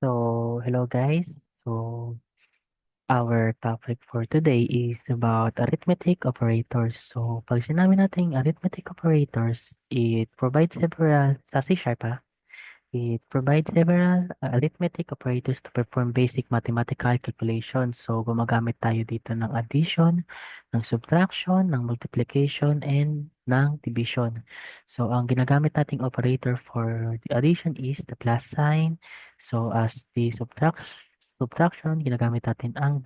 Hello guys. So, our topic for today is about arithmetic operators. So, pag sinabi natin arithmetic operators, it provides several, sa C Sharp it provides several arithmetic operators to perform basic mathematical calculations. So, gumagamit tayo dito ng addition, ng subtraction, ng multiplication, and ng division. So, ang ginagamit nating operator for the addition is the plus sign. So, as the subtraction, ginagamit natin ang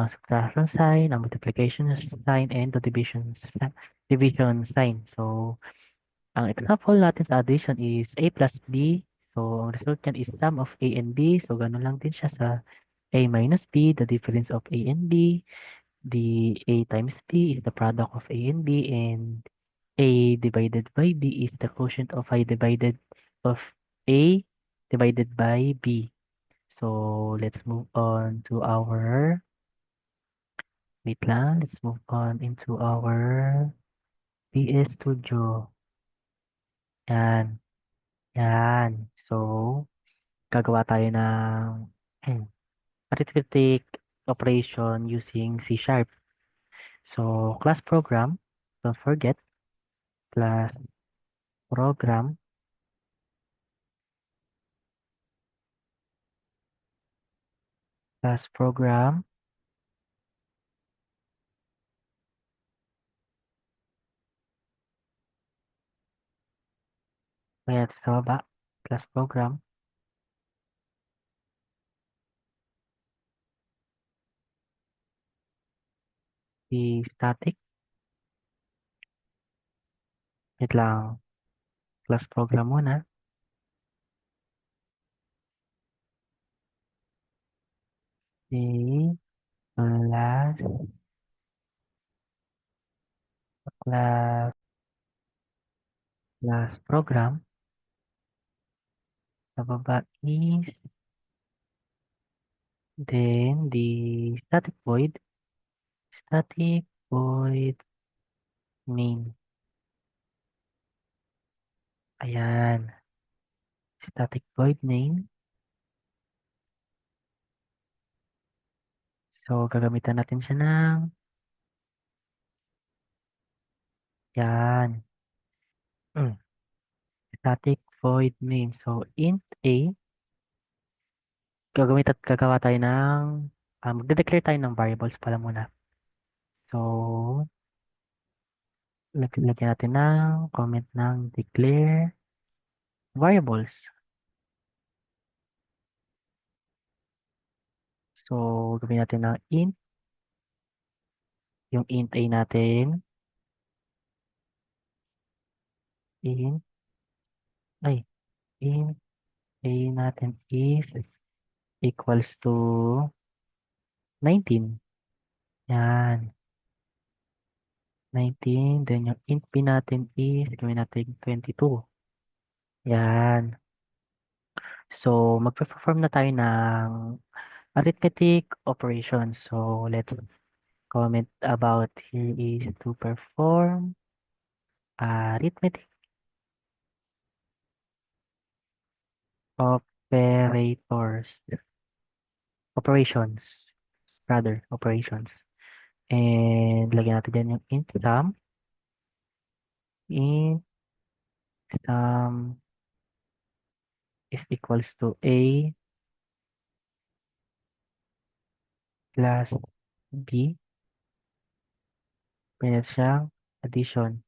subtraction sign, ang multiplication sign, and the division sign. So, ang example natin sa addition is A plus B. So, ang result niyan is sum of A and B. So, ganun lang din siya sa A minus B, the difference of A and B. The A times B is the product of A and B. And A divided by B is the quotient of A divided by B. So, let's move on to our, wait lang, let's move on into our PS Studio. Yan, yan. So, gagawa tayo ng arithmetic operation using C Sharp. So, class program, don't forget, class program, class program, kaya sa baba, class program, the static, wait lang, class program muna, the class, class program, sa baba is, then the static void main. Ayan, static void main. So, gagamitan natin siya ng yan. Static void main. So, int A, gagawa tayo ng, magde-declare tayo ng variables pala muna. So, lagyan natin ng comment ng declare variables. So, gawin natin ng int, yung int A natin, int, ay, int A natin is equals to 19. Yan, 19. Then yung int p natin is, gawin natin 22. Yan. So, magpe-perform na tayo ng arithmetic operations. So, let's comment about here is to perform arithmetic operators. Operations. Rather, operations. And lagyan natin dyan yung int sum. Int sum is equals to A plus B. Pwede siyang addition.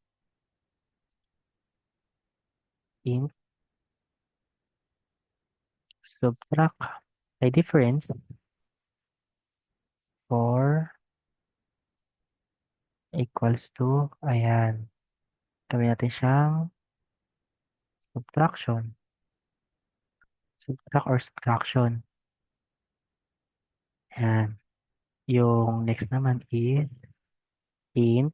Int subtract ay difference for equals to, ayan. Gawin natin siyang subtraction. Subtract or subtraction. Ayan. Yung next naman is int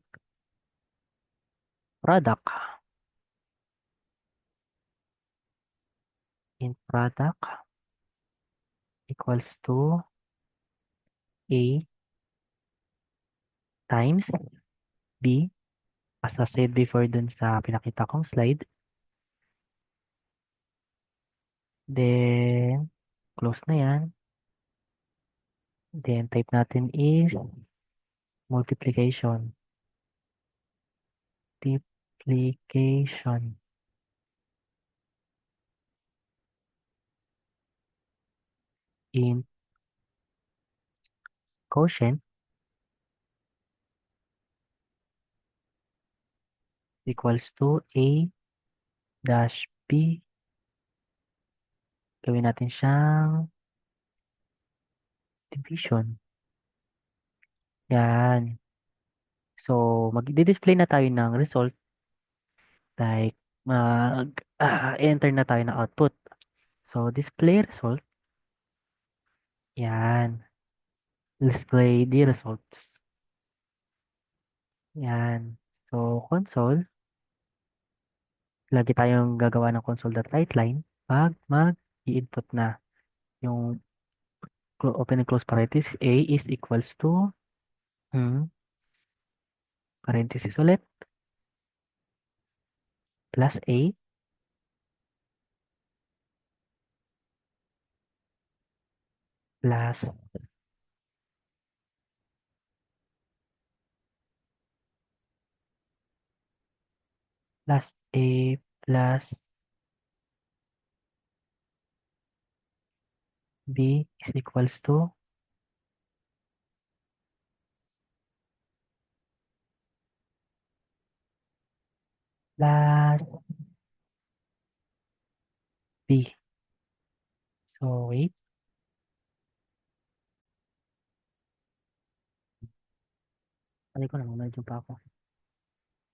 product. Int product equals to A times B. As I said before dun sa pinakita kong slide. Then, Close na yan. Then type natin is multiplication. Multiplication. In quotient equals to A dash B. Gawin natin siyang division. Yan. So, mag-display na tayo ng result. Like, enter na tayo ng output. So, display result. Yan. Display the results. Yan. So, console. Lagi tayong gagawa ng console.writeLine pag mag-i-input na yung open and close parenthesis. A is equals to parenthesis ulit plus A plus A plus B is equals to plus B. So, wait. Ano ko na, medyo pa ako.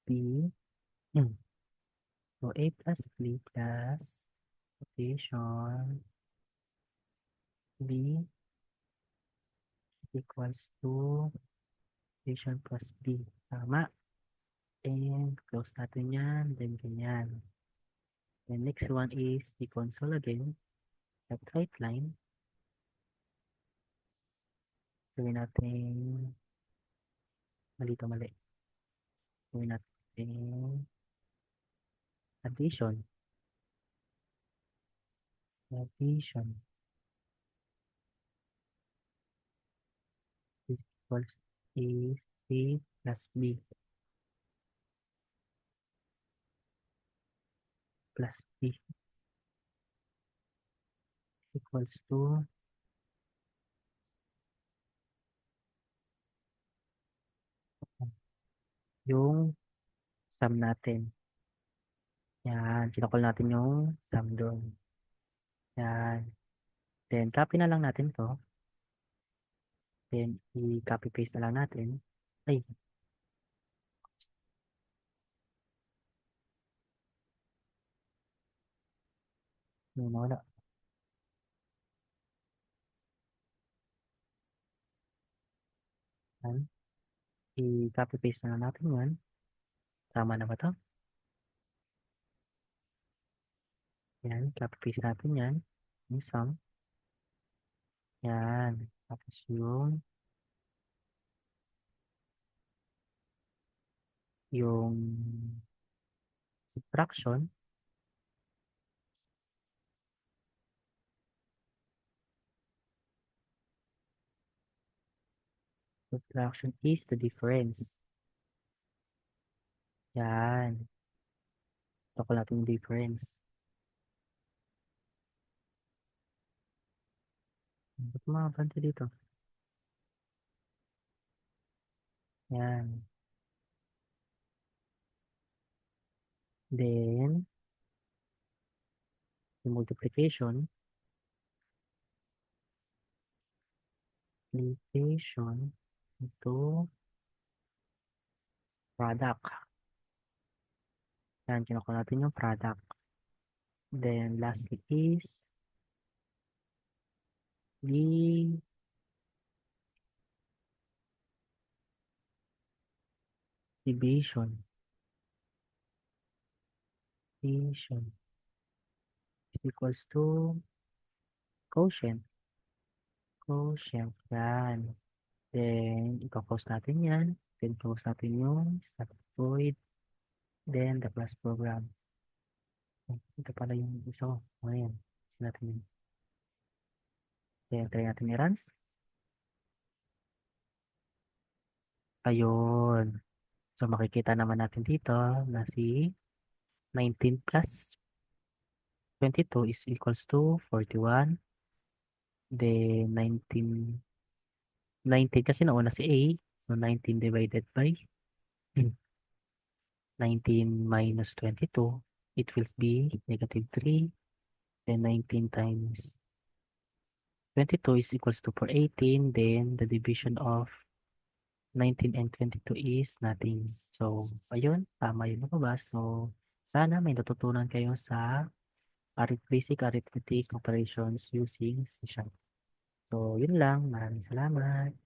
B. Hmm. So, A plus B plus rotation B equals to rotation plus B. Tama. And close natin yan. Then, ganyan. The next one is the console again. Left right line. Gawin natin mali to mali. Gawin natin addition. Addition is equals is A plus B plus B equals to yung sum natin. Yan, kinokol natin yung sum doon. Yan. Then, copy na lang natin to. Then, i-copy paste na lang natin. Ay, yung nawala. Yan. I-copy paste na lang natin yan. Tama na ba to? Yan, copy paste natin yan. Yung sum. Yan. Tapos yung subtraction. Subtraction is the difference. Yan. Ito ko natin yung difference. Ba't mga bante dito? Yan. Then, yung multiplication into product. Yan, kinukuha natin yung product. Then, lastly is the division. Division is equals to quotient. Quotient. Yan. Then, i-close natin yan. Then, close natin yung static void. Then, the class program. Ito pala yung isa ko. Ayan. Natin yun. Kaya try natin i-run. Ayun. So makikita naman natin dito na si 19 plus 22 is equals to 41. Then 19 kasi nauna si A. So 19 divided by 19 minus 22. It will be negative 3. Then 19 times 22 is equals to 418. Then the division of 19 and 22 is nothing. So, ayun, tama yung lumabas. So, sana may natutunan kayo sa basic arithmetic operations using C#. So, yun lang. Maraming salamat.